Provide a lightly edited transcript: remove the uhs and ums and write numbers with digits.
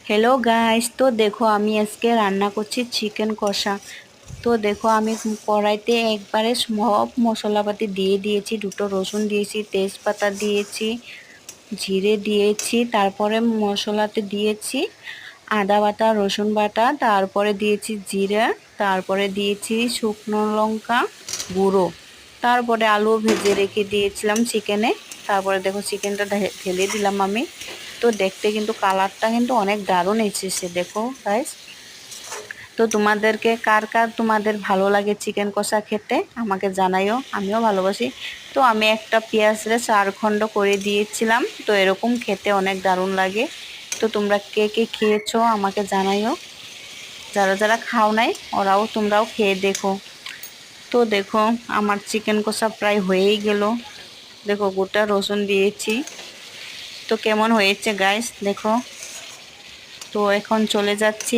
Hello guys, তো দেখো আমি আজকে রান্না করছি চিকেন কষা। তো দেখো আমি কড়াইতে একবারে সব মশলাপাতি দিয়ে দিয়েছি, দুটো রসুন দিয়েছি, তেজপাতা দিয়েছি, জিরে দিয়েছি, তারপরে মশলাতে দিয়েছি আদা বাটা, রসুন বাটা, তারপরে দিয়েছি জিরা, তারপরে দিয়েছি শুকনো লঙ্কা গুঁড়ো, তারপরে আলু ভেজে রেখে দিয়েছিলাম চিকেনে। তারপরে দেখো চিকেনটা ঢেলে দিলাম আমি। তো দেখতে কিন্তু কালারটা কিন্তু অনেক দারুণ এসেছে দেখো গাইস। তো তোমাদেরকে কার কার তোমাদের ভালো লাগে চিকেন কষা খেতে আমাকে জানাইও, আমিও ভালোবাসি। তো আমি একটা পেঁয়াজরে 4 খণ্ড করে দিয়েছিলাম, তো এরকম খেতে অনেক দারুণ লাগে। তো তোমরা কে কে খেয়েছো আমাকে জানাইও, যারা যারা খাও নাই তোমরাও খেয়ে দেখো। তো দেখো আমার চিকেন কষা প্রায় হয়েই গেল। দেখো গোটা রসুন দিয়েছি। তো কেমন হয়েছে গাইস দেখো। তো এখন চলে যাচ্ছি।